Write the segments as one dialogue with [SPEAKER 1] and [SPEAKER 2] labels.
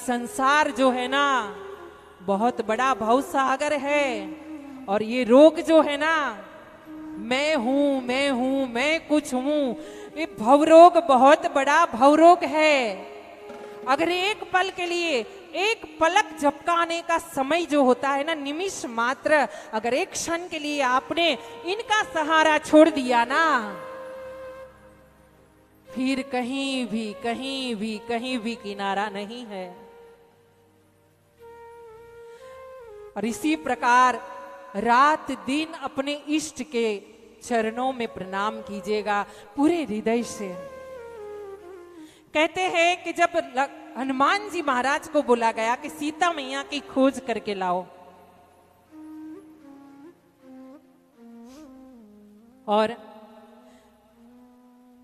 [SPEAKER 1] संसार जो है ना बहुत बड़ा भवसागर है, और ये रोग जो है ना, मैं हूं मैं हूं मैं कुछ हूं, ये भवरोग बहुत बड़ा भवरोग है। अगर एक पल के लिए, एक पलक झपकाने का समय जो होता है ना, निमिष मात्र, अगर एक क्षण के लिए आपने इनका सहारा छोड़ दिया ना, फिर कहीं भी कहीं भी कहीं भी किनारा नहीं है। और इसी प्रकार रात दिन अपने इष्ट के चरणों में प्रणाम कीजिएगा पूरे हृदय से। कहते हैं कि जब हनुमान जी महाराज को बोला गया कि सीता मैया की खोज करके लाओ, और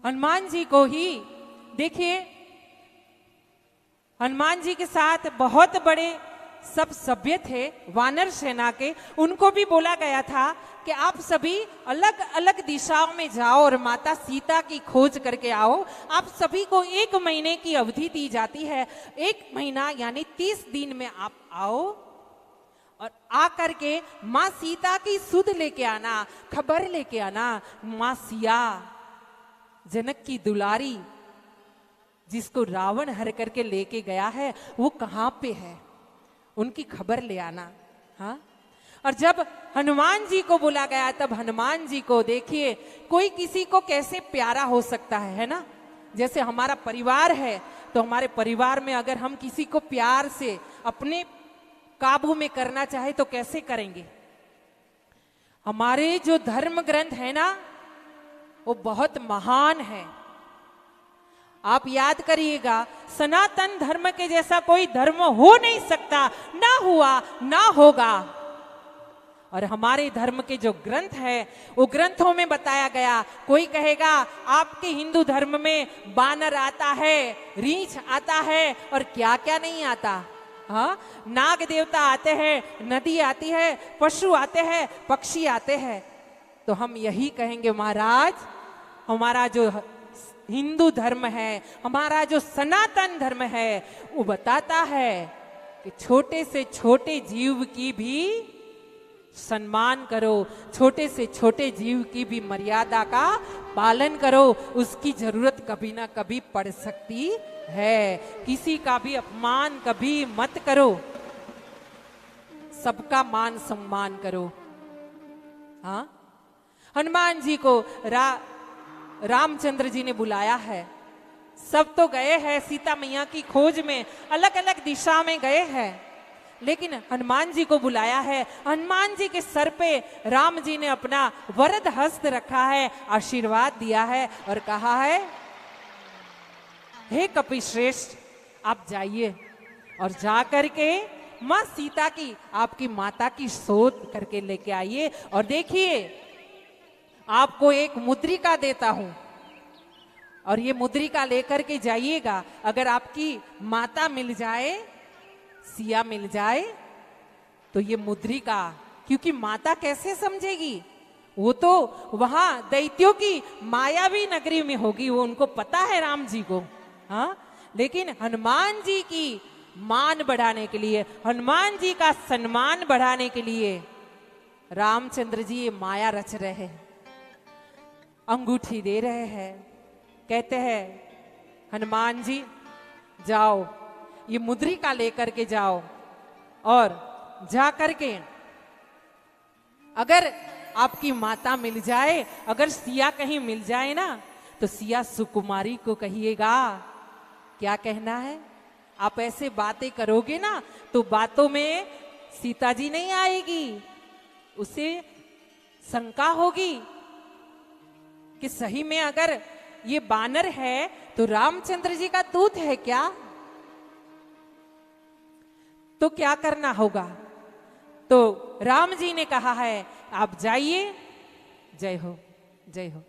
[SPEAKER 1] हनुमान जी को ही देखिए, हनुमान जी के साथ बहुत बड़े सब सभ्य थे वानर सेना के, उनको भी बोला गया था कि आप सभी अलग अलग दिशाओं में जाओ और माता सीता की खोज करके आओ। आप सभी को 1 महीने की अवधि दी जाती है, 1 महीना यानी 30 दिन में आप आओ और आकर के माँ सीता की सुध लेके आना, खबर लेके आना। माँ सिया जनक की दुलारी, जिसको रावण हर करके लेके गया है, वो कहाँ पे है, उनकी खबर ले आना। हाँ, और जब हनुमान जी को बोला गया, तब हनुमान जी को देखिए, कोई किसी को कैसे प्यारा हो सकता है ना। जैसे हमारा परिवार है, तो हमारे परिवार में अगर हम किसी को प्यार से अपने काबू में करना चाहे तो कैसे करेंगे। हमारे जो धर्म ग्रंथ है ना, वो बहुत महान है। आप याद करिएगा, सनातन धर्म के जैसा कोई धर्म हो नहीं सकता, ना हुआ ना होगा। और हमारे धर्म के जो ग्रंथ है, वो ग्रंथों में बताया गया, कोई कहेगा आपके हिंदू धर्म में बानर आता है, रीछ आता है, और क्या क्या नहीं आता। हाँ, नाग देवता आते हैं, नदी आती है, पशु आते हैं, पक्षी आते हैं। तो हम यही कहेंगे महाराज, हमारा जो हिंदू धर्म है, हमारा जो सनातन धर्म है, वो बताता है कि छोटे से छोटे जीव की भी सम्मान करो, छोटे से छोटे जीव की भी मर्यादा का पालन करो। उसकी जरूरत कभी ना कभी पड़ सकती है। किसी का भी अपमान कभी मत करो, सबका मान सम्मान करो। हाँ, हनुमान जी को रामचंद्र जी ने बुलाया है। सब तो गए हैं सीता मैया की खोज में, अलग अलग दिशा में गए हैं, लेकिन हनुमान जी को बुलाया है। हनुमान जी के सर पे राम जी ने अपना वरद हस्त रखा है, आशीर्वाद दिया है और कहा है, हे कपिश्रेष्ठ, आप जाइए और जा करके माँ सीता की, आपकी माता की शोध करके लेके आइए। और देखिए, आपको एक मुद्रिका देता हूं, और ये मुद्रिका लेकर के जाइएगा। अगर आपकी माता मिल जाए, सिया मिल जाए, तो ये मुद्रिका, क्योंकि माता कैसे समझेगी, वो तो वहां दैत्यों की मायावी नगरी में होगी, वो उनको पता है राम जी को। हाँ, लेकिन हनुमान जी की मान बढ़ाने के लिए, हनुमान जी का सम्मान बढ़ाने के लिए रामचंद्र जी ये माया रच रहे हैं, अंगूठी दे रहे हैं। कहते हैं, हनुमान जी जाओ, ये मुद्रिका लेकर के जाओ, और जा करके अगर आपकी माता मिल जाए, अगर सिया कहीं मिल जाए ना, तो सिया सुकुमारी को कहिएगा। क्या कहना है, आप ऐसे बातें करोगे ना, तो बातों में सीता जी नहीं आएगी, उसे शंका होगी कि सही में अगर ये बानर है तो रामचंद्र जी का दूत है क्या, तो क्या करना होगा। तो राम जी ने कहा है, आप जाइए, जय हो जय हो,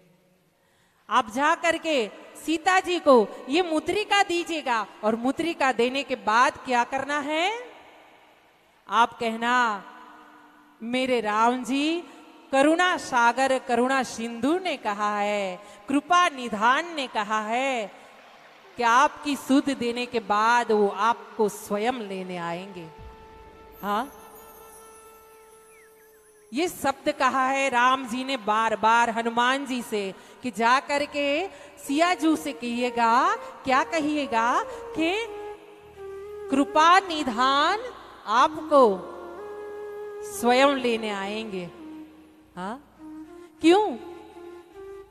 [SPEAKER 1] आप जा करके सीता जी को ये मुद्रिका दीजिएगा, और मुद्रिका देने के बाद क्या करना है, आप कहना, मेरे राम जी करुणा सागर करुणा सिंधु ने कहा है, कृपा निधान ने कहा है कि आपकी सुध देने के बाद वो आपको स्वयं लेने आएंगे। हाँ, ये शब्द कहा है राम जी ने बार बार हनुमान जी से कि जा करके सियाजू से कहिएगा, क्या कहिएगा कि कृपा निधान आपको स्वयं लेने आएंगे। हाँ, क्यों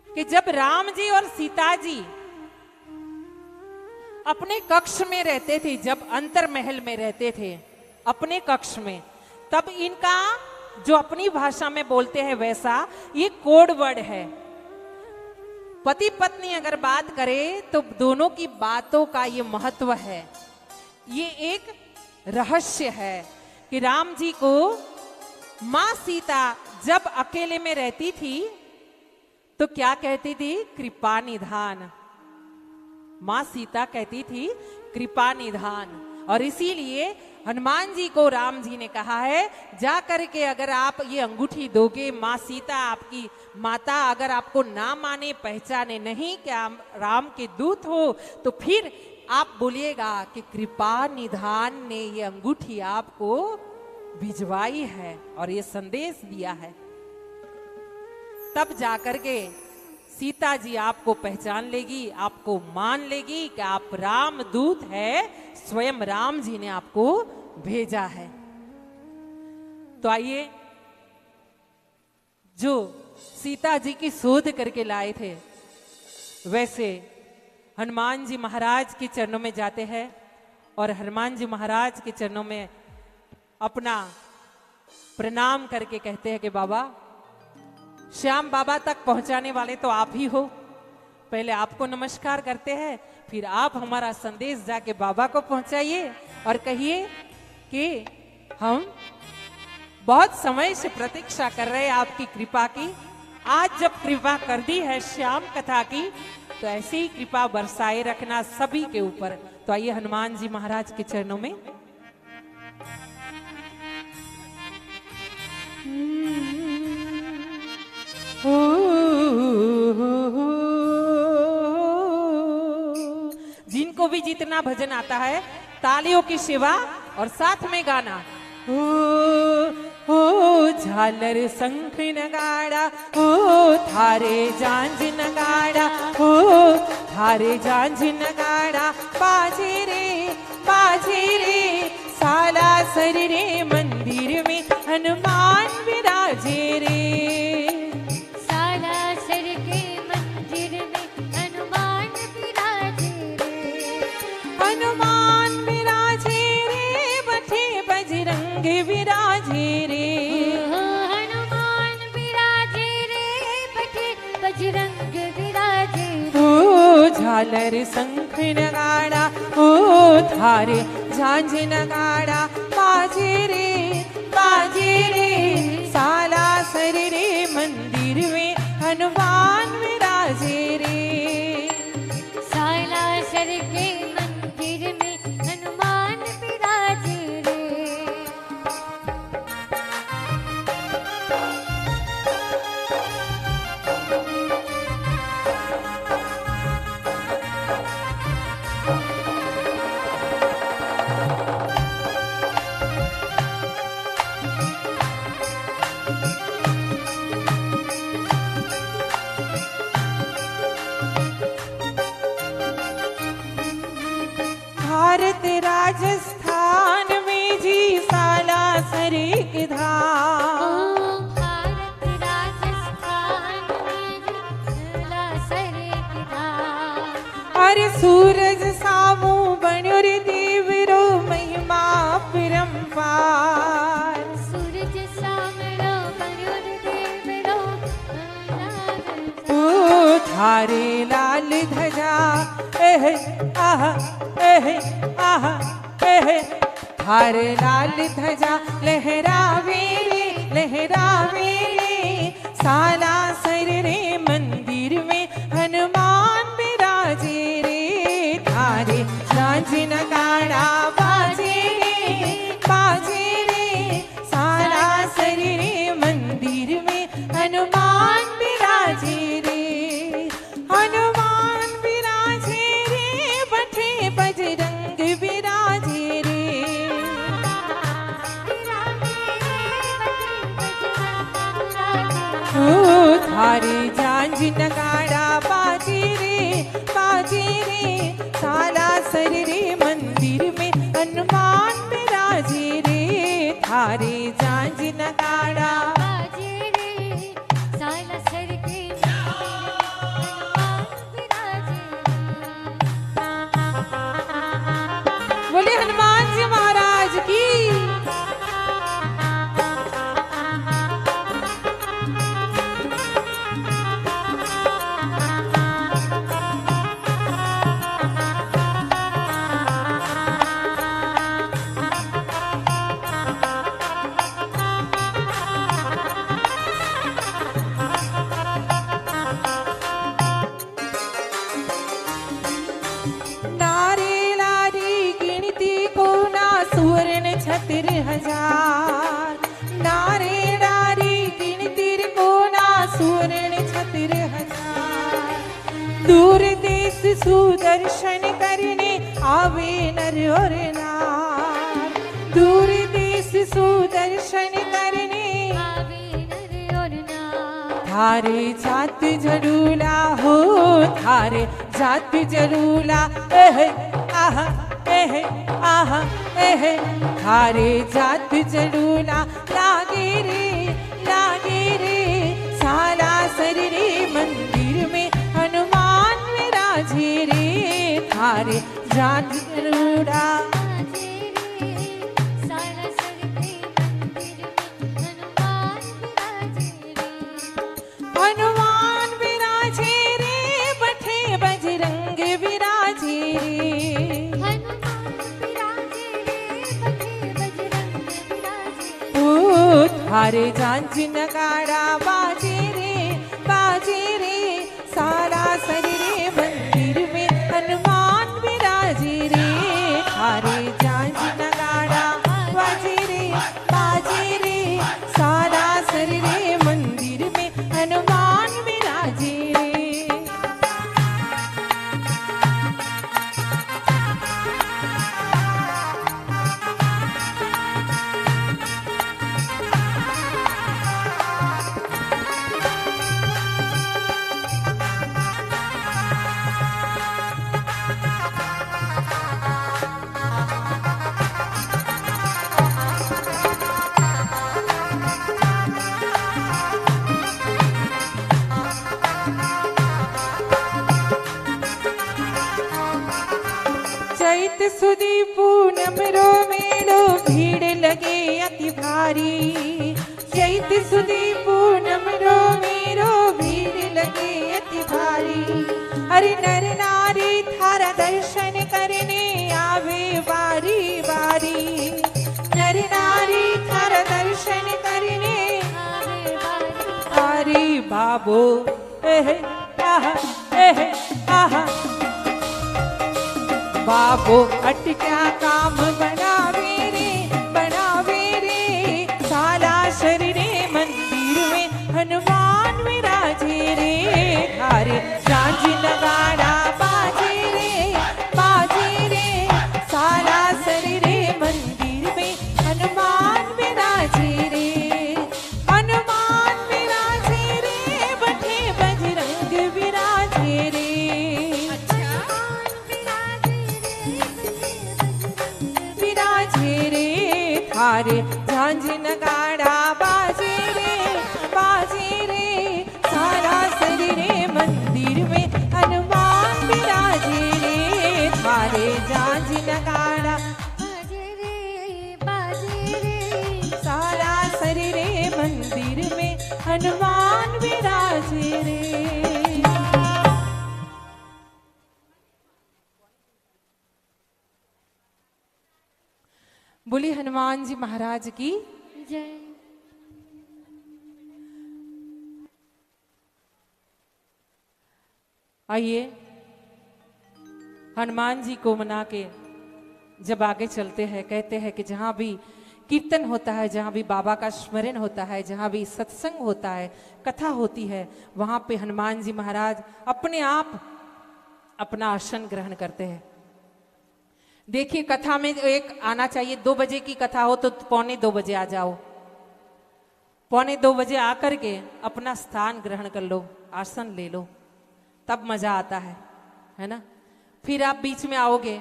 [SPEAKER 1] कि जब राम जी और सीता जी अपने कक्ष में रहते थे, जब अंतर महल में रहते थे अपने कक्ष में, तब इनका जो अपनी भाषा में बोलते हैं वैसा ये कोड वर्ड है। पति पत्नी अगर बात करें तो दोनों की बातों का ये महत्व है। ये एक रहस्य है कि राम जी को मां सीता जब अकेले में रहती थी तो क्या कहती थी? कृपा निधान। मां सीता कहती थी कृपा निधान। और इसीलिए हनुमान जी को राम जी ने कहा है जा करके अगर आप ये अंगूठी दोगे, मां सीता आपकी माता अगर आपको ना माने, पहचाने नहीं कि आप राम के दूत हो, तो फिर आप बोलिएगा कि कृपा निधान ने ये अंगूठी आपको भिजवाई है और ये संदेश दिया है। तब जाकर के सीता जी आपको पहचान लेगी, आपको मान लेगी कि आप राम दूत है, स्वयं राम जी ने आपको भेजा है। तो आइए, जो सीता जी की शोध करके लाए थे वैसे हनुमान जी महाराज के चरणों में जाते हैं और हनुमान जी महाराज के चरणों में अपना प्रणाम करके कहते हैं कि बाबा, श्याम बाबा तक पहुंचाने वाले तो आप ही हो। पहले आपको नमस्कार करते हैं, फिर आप हमारा संदेश जाके बाबा को पहुंचाइए और कहिए कि हम बहुत समय से प्रतीक्षा कर रहे हैं आपकी कृपा की। आज जब कृपा कर दी है श्याम कथा की, तो ऐसी ही कृपा बरसाए रखना सभी के ऊपर। तो आइए हनुमान जी महाराज के चरणों में जिनको भी जितना भजन आता है तालियों की सेवा और साथ में गाना। ओ झालर शंख नगाड़ा, ओ थारे झांझ नगाड़ा, ओ थारे झांझ नगाड़ा, बाजे रे साला सर रे मंदिर में हनुमान विराजे रे। विराजे रे,
[SPEAKER 2] हनुमान विराजे रे, बैठे बजरंग विराजे रे।
[SPEAKER 1] ओ झालर शंख नगाड़ा, ओ थारे झांझ नगाड़ा, बाजे रे साला सर रे मंदिर में हनुमान विराजे रे।
[SPEAKER 2] साला सर के मंदिर में हनुमान विराजे रे।
[SPEAKER 1] भारत राजस्थान में जी साला सर के धाम।
[SPEAKER 2] भारत राजस्थान में साला सर के धाम।
[SPEAKER 1] अरे सूरज सामू बण्यो रे देवरो महिमा परम्पार।
[SPEAKER 2] सूरज सामरो बण्यो रे देवरो
[SPEAKER 1] ओ थारे लाल ध्वजा एह आह थारे लाल ध्वजा लहरावे रे साला सर रे मंदिर में हनुमान विराजे रे। थारे झांझ नगाड़ा बाजे रे साला सर रे मंदिर में हनुमान विराजे रे। हनुमान विराजे रे थारे झांझ नगाड़ा बाजे रे सालासर रे मंदिर में हनुमान विराजे रे थारे झांझ नगाड़ा
[SPEAKER 2] बाजे रे सालासर के हनुमान विराजे
[SPEAKER 1] बोले हनुमान जी महाराज की। नारे लारी गिनती को ना सुवर्ण 36,000 नारे लारी गिनती को ना सुवर्ण 36,000 दूर देश सुदर्शन करने आवे नर और नार दूर देश सुदर्शन करने
[SPEAKER 2] आवे नर और नार
[SPEAKER 1] थारे जात जरूला हो थारे जात जरूला आह थारे जात जरूला लागे रे सालासर रे मंदिर में हनुमान विराजे रे थारे जात जरूला
[SPEAKER 2] बाजे रे सालासर के मंदिर में हनुमान विराजे रे
[SPEAKER 1] हनुमान विराजे रे बठे बजरंग विराजे रे
[SPEAKER 2] हनुमान विराजे रे बठे बजरंग विराजे
[SPEAKER 1] ओ थारे झांझ नगाड़ा बाजे रे सालासर रे मंदिर में हनुमान विराजे रे थारे झांझ नगाड़ा बाजे रे सालासर रे मंदिर में हनुमान विराजे रे। चैत सुदी पूनम रो मेलो भीड़ लगे अति भारी चैत सुदी पूनम रो मेरो भीड़ लगे अति भारी अरे नर नारी थारा दर्शन करने आवे बारी बारी नर नारी थारा दर्शन करने
[SPEAKER 2] आवे बारी
[SPEAKER 1] अरे बाबो आहा बाबो अटक्या काम बनावे रे सालासर रे मंदिर में हनुमान विराजे रे थारे झांझ नगाड़ा बाजे रे सालासर रे मंदिर में हनुमान विराजे रे बठे बजरंग विराजे रे विराजे रे थारे झांझ नगाड़ा बाजे रे सालासर रे मंदिर में हनुमान विराजे रे थारे झांझ नगाड़ा
[SPEAKER 2] बाजे रे
[SPEAKER 1] सालासर रे मंदिर में हनुमान विराजे रे। बोली हनुमान जी महाराज की
[SPEAKER 2] जय।
[SPEAKER 1] आइए हनुमान जी को मना के जब आगे चलते हैं कहते हैं कि जहां भी कीर्तन होता है, जहां भी बाबा का स्मरण होता है, जहां भी सत्संग होता है, कथा होती है, वहां पे हनुमान जी महाराज अपने आप अपना आसन ग्रहण करते हैं। देखिए कथा में एक आना चाहिए, 2 बजे की कथा हो तो 1:45 बजे आ जाओ। 1:45 आकर के अपना स्थान ग्रहण कर लो, आसन ले लो, तब मजा आता है ना। फिर आप बीच में आओगे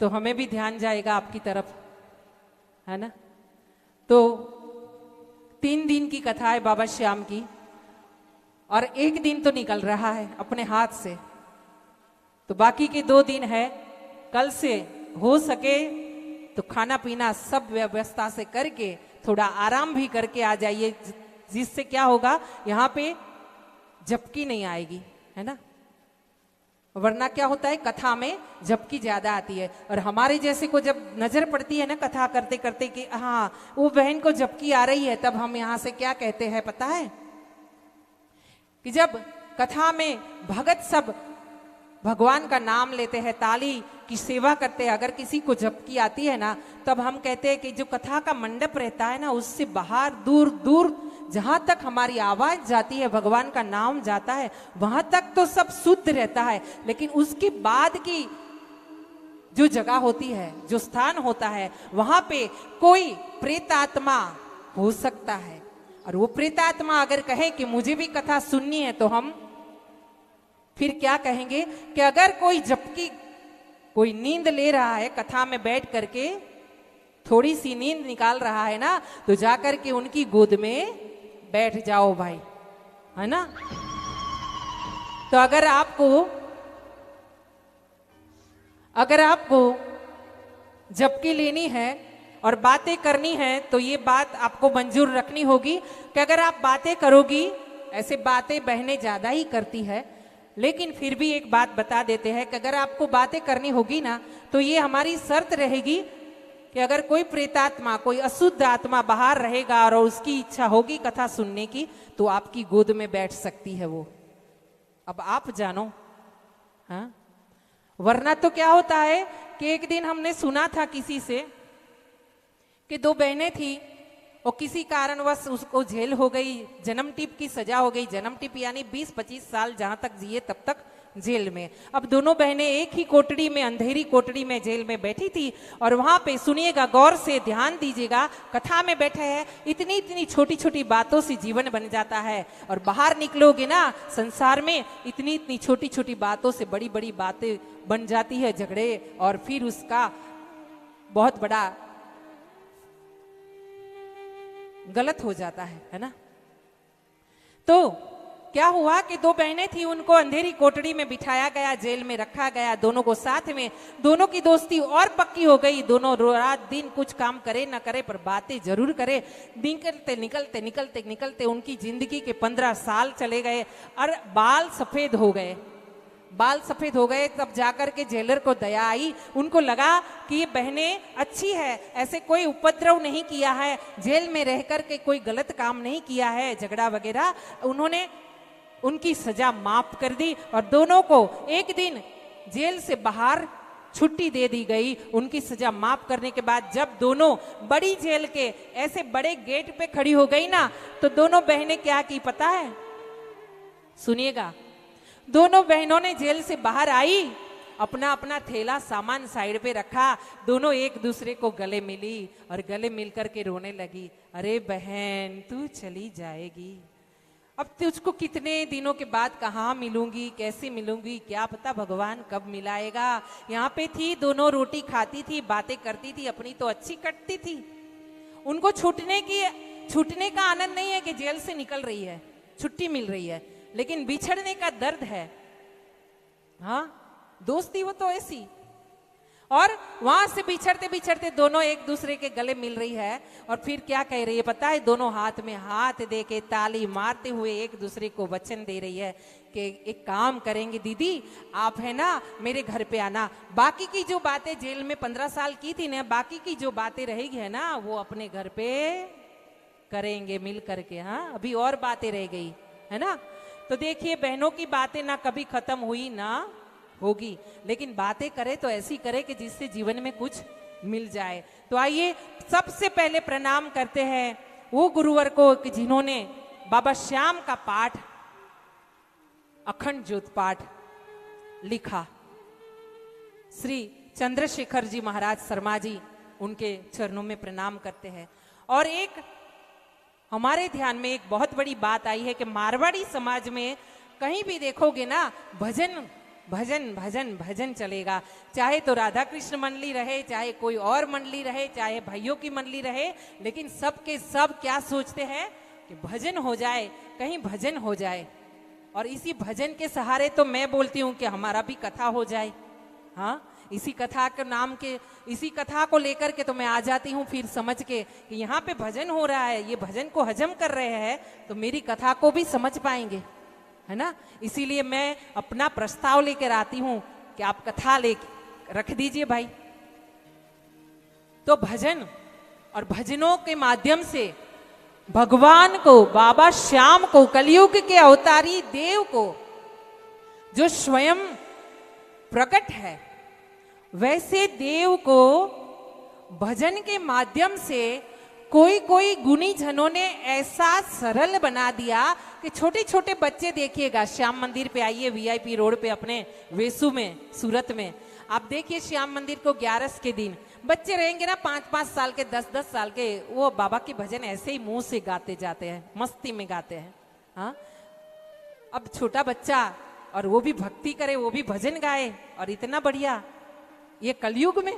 [SPEAKER 1] तो हमें भी ध्यान जाएगा आपकी तरफ, है ना। तो 3 दिन की कथा है बाबा श्याम की, और 1 दिन तो निकल रहा है अपने हाथ से, तो बाकी के 2 दिन है। कल से हो सके तो खाना पीना सब व्यवस्था से करके थोड़ा आराम भी करके आ जाइए, जिससे क्या होगा, यहाँ पे झपकी नहीं आएगी, है ना। वरना क्या होता है, कथा में झपकी ज्यादा आती है, और हमारे जैसे को जब नजर पड़ती है ना कथा करते करते कि हाँ वो बहन को झपकी आ रही है, तब हम यहाँ से क्या कहते हैं पता है, कि जब कथा में भगत सब भगवान का नाम लेते हैं, ताली की सेवा करते हैं, अगर किसी को झपकी आती है ना, तब हम कहते हैं कि जो कथा का मंडप रहता है ना, उससे बाहर दूर दूर जहां तक हमारी आवाज जाती है, भगवान का नाम जाता है, वहां तक तो सब शुद्ध रहता है, लेकिन उसके बाद की जो जगह होती है, जो स्थान होता है, वहां पे कोई प्रेतात्मा हो सकता है, और वो प्रेतात्मा अगर कहे कि मुझे भी कथा सुननी है, तो हम फिर क्या कहेंगे कि अगर कोई झपकी, कोई नींद ले रहा है कथा में बैठ करके, थोड़ी सी नींद निकाल रहा है ना, तो जाकर के उनकी गोद में बैठ जाओ भाई, है ना। तो अगर आपको झपकी लेनी है और बातें करनी है, तो ये बात आपको मंजूर रखनी होगी कि अगर आप बातें करोगी, ऐसे बातें बहनें ज्यादा ही करती है, लेकिन फिर भी एक बात बता देते हैं कि अगर आपको बातें करनी होगी ना, तो ये हमारी शर्त रहेगी कि अगर कोई प्रेतात्मा, कोई अशुद्ध आत्मा बाहर रहेगा और उसकी इच्छा होगी कथा सुनने की, तो आपकी गोद में बैठ सकती है वो। अब आप जानो, हाँ। वरना तो क्या होता है कि एक दिन हमने सुना था किसी से कि 2 बहनें थी, और किसी कारणवश उसको जेल हो गई, जन्म टिप की सजा हो गई। जन्म टिप यानी 20-25 साल जहां तक जिए तब तक जेल में। अब दोनों बहनें एक ही कोठड़ी में, अंधेरी कोठड़ी में जेल में बैठी थी, और वहां पे सुनिएगा, गौर से ध्यान दीजिएगा, कथा में बैठे हैं, इतनी इतनी छोटी छोटी बातों से जीवन बन जाता है, और बाहर निकलोगे ना संसार में, इतनी इतनी छोटी छोटी बातों से बड़ी बड़ी बातें बन जाती है, झगड़े, और फिर उसका बहुत बड़ा गलत हो जाता है ना। तो क्या हुआ कि 2 बहनें थी, उनको अंधेरी कोठड़ी में बिठाया गया, जेल में रखा गया, दोनों को साथ में, दोनों की दोस्ती और पक्की हो गई। दोनों रात दिन कुछ काम करे ना करे, पर बातें जरूर करे। निकलते निकलते निकलते निकलते उनकी जिंदगी के 15 साल चले गए, और बाल सफेद हो गए। तब जाकर के जेलर को दया आई, उनको लगा कि ये बहनें अच्छी है, ऐसे कोई उपद्रव नहीं किया है, जेल में रहकर के कोई गलत काम नहीं किया है, झगड़ा वगैरह। उन्होंने उनकी सजा माफ कर दी, और दोनों को एक दिन जेल से बाहर छुट्टी दे दी गई। उनकी सजा माफ करने के बाद जब दोनों बड़ी जेल के ऐसे बड़े गेट पे खड़ी हो गई ना, तो दोनों बहनें क्या की पता है, सुनिएगा। दोनों बहनों ने जेल से बाहर आई, अपना अपना थैला सामान साइड पे रखा, दोनों एक दूसरे को गले मिली, और गले मिलकर के रोने लगी। अरे बहन, तू चली जाएगी, अब तुझको कितने दिनों के बाद कहाँ मिलूंगी, कैसे मिलूंगी, क्या पता भगवान कब मिलाएगा। यहाँ पे थी, दोनों रोटी खाती थी, बातें करती थी, अपनी तो अच्छी कटती थी। उनको छूटने का आनंद नहीं है कि जेल से निकल रही है, छुट्टी मिल रही है, लेकिन बिछड़ने का दर्द है। हाँ, दोस्ती वो तो ऐसी। और वहां से बिछड़ते बिछड़ते दोनों एक दूसरे के गले मिल रही है, और फिर क्या कह रही है पता है, दोनों हाथ में हाथ दे के ताली मारते हुए एक दूसरे को वचन दे रही है कि एक काम करेंगे दीदी, आप है ना मेरे घर पे आना, बाकी की जो बातें जेल में 15 साल की थी ना, बाकी की जो बातें रहेगी है ना, वो अपने घर पे करेंगे मिल करके। हाँ, अभी और बातें रह गई है ना। तो देखिए, बहनों की बातें ना कभी खत्म हुई ना होगी, लेकिन बातें करे तो ऐसी करे कि जिससे जीवन में कुछ मिल जाए। तो आइए सबसे पहले प्रणाम करते हैं वो गुरुवर को कि जिन्होंने बाबा श्याम का पाठ, अखंड ज्योत पाठ लिखा। श्री चंद्रशेखर जी महाराज शर्मा जी, उनके चरणों में प्रणाम करते हैं। और एक हमारे ध्यान में एक बहुत बड़ी बात आई है कि मारवाड़ी समाज में कहीं भी देखोगे ना, भजन भजन भजन भजन चलेगा। चाहे तो राधा कृष्ण मंडली रहे, चाहे कोई और मंडली रहे, चाहे भाइयों की मंडली रहे, लेकिन सब के सब क्या सोचते हैं कि भजन हो जाए, कहीं भजन हो जाए। और इसी भजन के सहारे तो मैं बोलती हूँ कि हमारा भी कथा हो जाए। हाँ, इसी कथा के नाम के, इसी कथा को लेकर के तो मैं आ जाती हूँ फिर समझ के कि यहाँ पे भजन हो रहा है, ये भजन को हजम कर रहे हैं, तो मेरी कथा को भी समझ पाएंगे, है ना। इसीलिए मैं अपना प्रस्ताव लेकर आती हूँ कि आप कथा ले रख दीजिए भाई। तो भजन और भजनों के माध्यम से भगवान को, बाबा श्याम को, कलयुग के अवतारी देव को, जो स्वयं प्रकट है, वैसे देव को भजन के माध्यम से कोई कोई गुणी जनों ने ऐसा सरल बना दिया कि छोटे छोटे बच्चे, देखिएगा श्याम मंदिर पे आइए, वीआईपी रोड पे अपने वेसु में, सूरत में, आप देखिए श्याम मंदिर को 11 के दिन बच्चे रहेंगे ना, 5-5 साल के, 10-10 साल के, वो बाबा की भजन ऐसे ही मुंह से गाते जाते हैं, मस्ती में गाते हैं। हाँ, अब छोटा बच्चा और वो भी भक्ति करे, वो भी भजन गाए, और इतना बढ़िया ये कलयुग में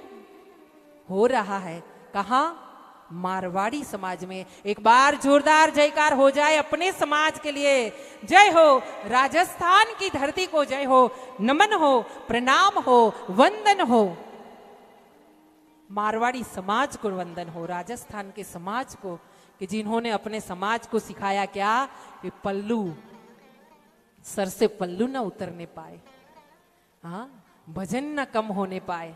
[SPEAKER 1] हो रहा है। कहाँ? मारवाड़ी समाज में। एक बार जोरदार जयकार हो जाए अपने समाज के लिए। जय हो राजस्थान की धरती को, जय हो, नमन हो, प्रणाम हो, वंदन हो। मारवाड़ी समाज को वंदन हो, राजस्थान के समाज को, कि जिन्होंने अपने समाज को सिखाया क्या, कि पल्लू, सर से पल्लू ना उतरने पाए, हाँ, भजन न कम होने पाए।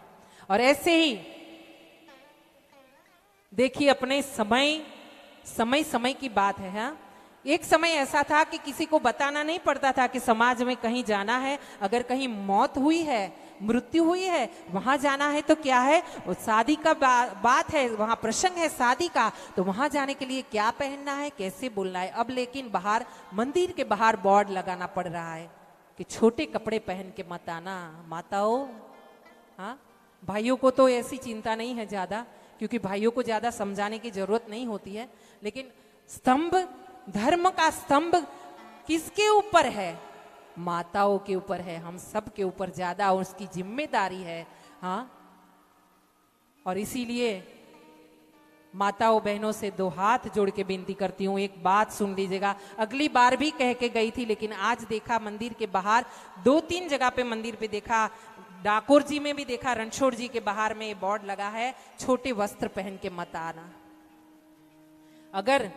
[SPEAKER 1] और ऐसे ही देखिए अपने समय की बात है। हाँ, एक समय ऐसा था कि किसी को बताना नहीं पड़ता था कि समाज में कहीं जाना है, अगर कहीं मौत हुई है, मृत्यु हुई है, वहां जाना है तो क्या है, वो शादी का बात है, वहां प्रसंग है शादी का, तो वहां जाने के लिए क्या पहनना है, कैसे बोलना है। अब लेकिन बाहर, मंदिर के बाहर बोर्ड लगाना पड़ रहा है कि छोटे कपड़े पहन के मत आना माताओं। हाँ, भाइयों को तो ऐसी चिंता नहीं है ज्यादा, क्योंकि भाइयों को ज्यादा समझाने की जरूरत नहीं होती है। लेकिन स्तंभ, धर्म का स्तंभ किसके ऊपर है? माताओं के ऊपर है, हम सब के ऊपर ज्यादा उसकी जिम्मेदारी है। हाँ, और इसीलिए माताओं बहनों से 2 हाथ जोड़ के विनती करती हूँ, एक बात सुन लीजिएगा। अगली बार भी कह के गई थी, लेकिन आज देखा मंदिर के बाहर 2-3 जगह पे मंदिर पे देखा, डाकोर जी में भी देखा, रणछोड़ जी के बाहर में ये बोर्ड लगा है, छोटे वस्त्र पहन के मत आना। अगर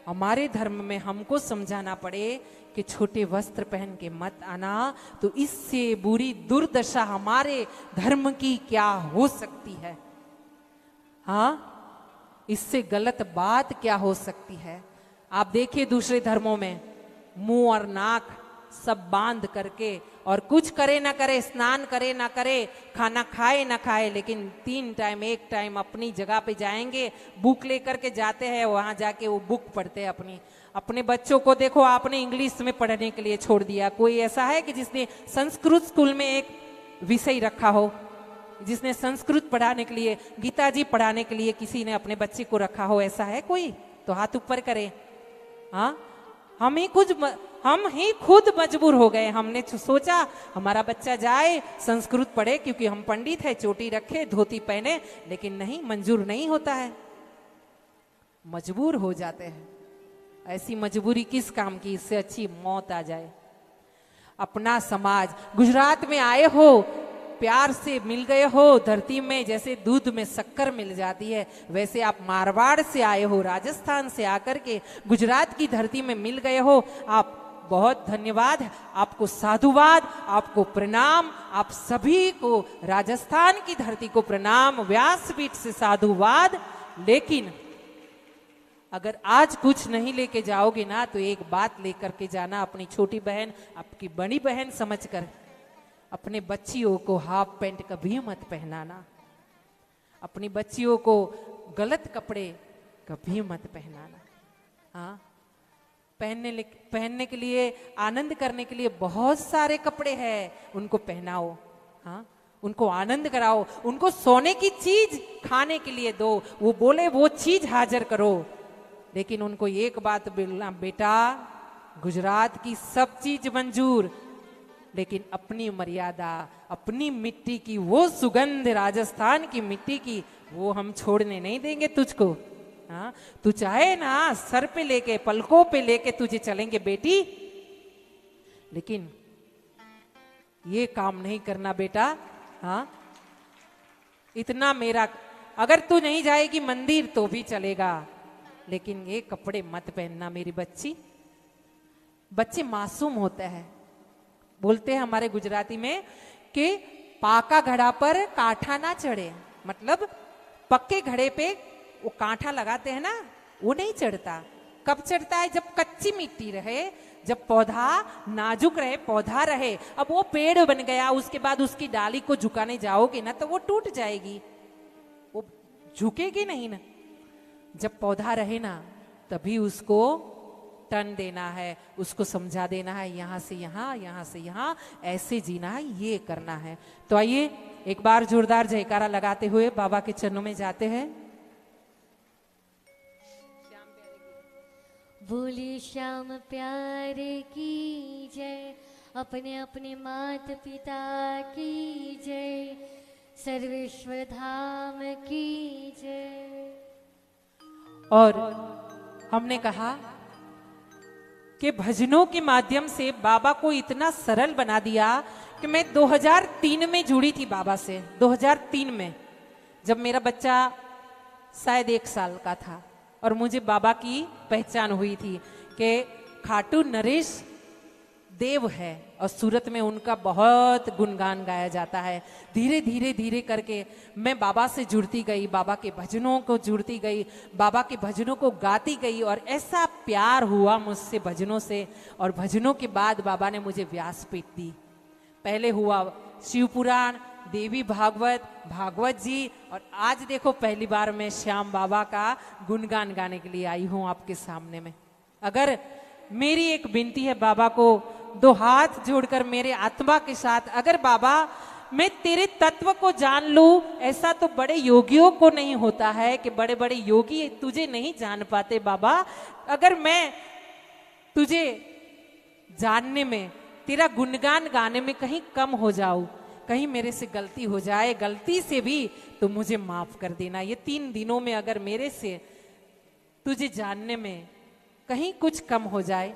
[SPEAKER 1] हमारे धर्म में हमको समझाना पड़े कि छोटे वस्त्र पहन के मत आना, तो इससे बुरी दुर्दशा हमारे धर्म की क्या हो सकती है? हाँ, इससे गलत बात क्या हो सकती है? आप देखिए दूसरे धर्मों में मुंह और नाक सब बांध करके, और कुछ करे ना करे, स्नान करे ना करे, खाना खाए ना खाए, लेकिन 3 टाइम, 1 टाइम अपनी जगह पे जाएंगे, बुक लेकर के जाते हैं, वहां जाके वो बुक पढ़ते हैं। अपने बच्चों को देखो, आपने इंग्लिश में पढ़ने के लिए छोड़ दिया। कोई ऐसा है कि जिसने संस्कृत स्कूल में एक विषय रखा हो, जिसने संस्कृत पढ़ाने के लिए, गीता जी पढ़ाने के लिए किसी ने अपने बच्चे को रखा हो? ऐसा है कोई? तो हाथ ऊपर करे। हाँ, हम ही खुद मजबूर हो गए। हमने सोचा हमारा बच्चा जाए, संस्कृत पढ़े, क्योंकि हम पंडित है, चोटी रखे, धोती पहने, लेकिन नहीं, मंजूर नहीं होता है, मजबूर हो जाते हैं। ऐसी मजबूरी किस काम की? इससे अच्छी मौत आ जाए। अपना समाज, गुजरात में आए हो, प्यार से मिल गए हो, धरती में जैसे दूध में शक्कर मिल जाती है, वैसे आप मारवाड़ से आए हो, राजस्थान से आकर के गुजरात की धरती में मिल गए हो। आप बहुत धन्यवाद, आपको साधुवाद, आपको प्रणाम, आप सभी को राजस्थान की धरती को प्रणाम, व्यासपीठ से साधुवाद। लेकिन अगर आज कुछ नहीं लेके जाओगे ना, तो एक बात लेकर के जाना, अपनी छोटी बहन, आपकी बड़ी बहन समझकर अपने बच्चियों को हाफ पैंट कभी मत पहनाना, अपनी बच्चियों को गलत कपड़े कभी मत पहनाना। हाँ, पहनने के लिए, आनंद करने के लिए बहुत सारे कपड़े हैं, उनको पहनाओ। हाँ, उनको आनंद कराओ, उनको सोने की चीज खाने के लिए दो, वो बोले वो चीज हाजिर करो। लेकिन उनको एक बात बोलना, बेटा गुजरात की सब चीज मंजूर, लेकिन अपनी मर्यादा, अपनी मिट्टी की वो सुगंध, राजस्थान की मिट्टी की, वो हम छोड़ने नहीं देंगे तुझको। हाँ, तू चाहे ना सर पे लेके, पलकों पे लेके तुझे चलेंगे बेटी, लेकिन ये काम नहीं करना बेटा। हाँ, इतना मेरा, अगर तू नहीं जाएगी मंदिर तो भी चलेगा, लेकिन ये कपड़े मत पहनना मेरी बच्ची। बच्चे मासूम होते हैं, बोलते हैं हमारे गुजराती में कि पाका घड़ा पर कांठा ना चढ़े, मतलब पक्के घड़े पे वो कांठा लगाते हैं ना, वो नहीं चढ़ता। कब चढ़ता है? जब कच्ची मिट्टी रहे, जब पौधा नाजुक रहे, पौधा रहे। अब वो पेड़ बन गया, उसके बाद उसकी डाली को झुकाने जाओगे ना तो वो टूट जाएगी, वो झुकेगी नहीं ना। जब पौधा रहे ना तभी उसको टन देना है, उसको समझा देना है, यहाँ से यहाँ, यहाँ से यहाँ, ऐसे जीना है, ये करना है। तो आइए एक बार जोरदार जयकारा लगाते हुए बाबा के चरणों में जाते हैं।
[SPEAKER 2] बोले श्याम प्यारे की जय, अपने अपने मात पिता की जय, सर्वेश्वर धाम की जय।
[SPEAKER 1] और हमने कहा कि भजनों के माध्यम से बाबा को इतना सरल बना दिया कि मैं 2003 में जुड़ी थी बाबा से। 2003 में जब मेरा बच्चा शायद 1 साल का था और मुझे बाबा की पहचान हुई थी कि खाटू नरेश देव है और सूरत में उनका बहुत गुणगान गाया जाता है। धीरे धीरे धीरे करके मैं बाबा से जुड़ती गई, बाबा के भजनों को जुड़ती गई, बाबा के भजनों को गाती गई और ऐसा प्यार हुआ मुझसे भजनों से। और भजनों के बाद बाबा ने मुझे व्यासपीठ दी। पहले हुआ शिव पुराण, देवी भागवत, भागवत जी, और आज देखो पहली बार मैं श्याम बाबा का गुणगान गाने के लिए आई हूं आपके सामने में। अगर मेरी एक विनती है बाबा को, 2 हाथ जोड़कर मेरे आत्मा के साथ, अगर बाबा मैं तेरे तत्व को जान लूं, ऐसा तो बड़े योगियों को नहीं होता है कि बड़े बड़े योगी तुझे नहीं जान पाते बाबा। अगर मैं तुझे जानने में, तेरा गुणगान गाने में कहीं कम हो जाऊं, कहीं मेरे से गलती हो जाए, गलती से भी, तो मुझे माफ कर देना। ये 3 दिनों में अगर मेरे से तुझे जानने में कहीं कुछ कम हो जाए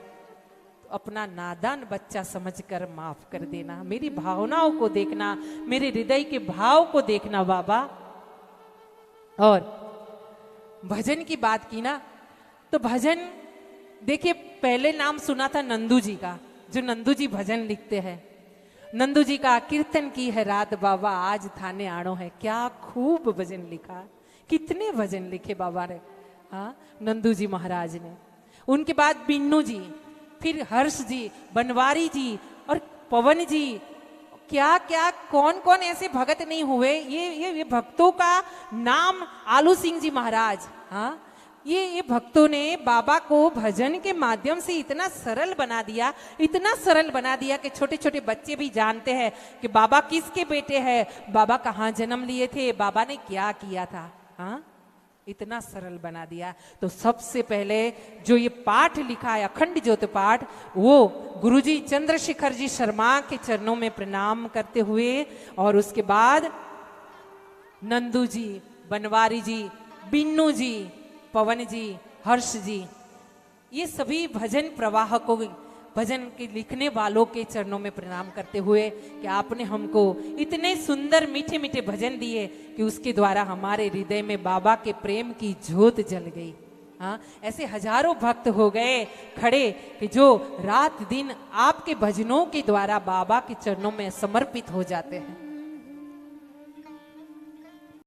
[SPEAKER 1] तो अपना नादान बच्चा समझकर माफ कर देना। मेरी भावनाओं को देखना, मेरे हृदय के भाव को देखना बाबा। और भजन की बात की ना, तो भजन देखिए, पहले नाम सुना था नंदू जी का, जो नंदू जी भजन लिखते हैं। नंदू जी का कीर्तन की है रात बाबा आज थाने आड़ो है। क्या खूब भजन लिखा, कितने भजन लिखे बाबा ने, हाँ, नंदू जी महाराज ने। उनके बाद बिन्नू जी, फिर हर्ष जी, बनवारी जी और पवन जी, क्या क्या कौन कौन ऐसे भगत नहीं हुए। ये भक्तों का नाम, आलू सिंह जी महाराज, हाँ, ये भक्तों ने बाबा को भजन के माध्यम से इतना सरल बना दिया, इतना सरल बना दिया कि छोटे छोटे बच्चे भी जानते हैं कि बाबा किसके बेटे हैं, बाबा कहाँ जन्म लिए थे, बाबा ने क्या किया था। हाँ, इतना सरल बना दिया। तो सबसे पहले जो ये पाठ लिखा है, अखंड ज्योत पाठ, वो गुरुजी चंद्रशेखर जी शर्मा के चरणों में प्रणाम करते हुए, और उसके बाद नंदू जी, बनवारी जी, बिन्नू जी, पवन जी, हर्ष जी, ये सभी भजन प्रवाहकों, भजन के लिखने वालों के चरणों में प्रणाम करते हुए कि आपने हमको इतने सुंदर मीठे मीठे भजन दिए कि उसके द्वारा हमारे हृदय में बाबा के प्रेम की ज्योत जल गई। हाँ, ऐसे हजारों भक्त हो गए खड़े कि जो रात दिन आपके भजनों के द्वारा बाबा के चरणों में समर्पित हो जाते हैं।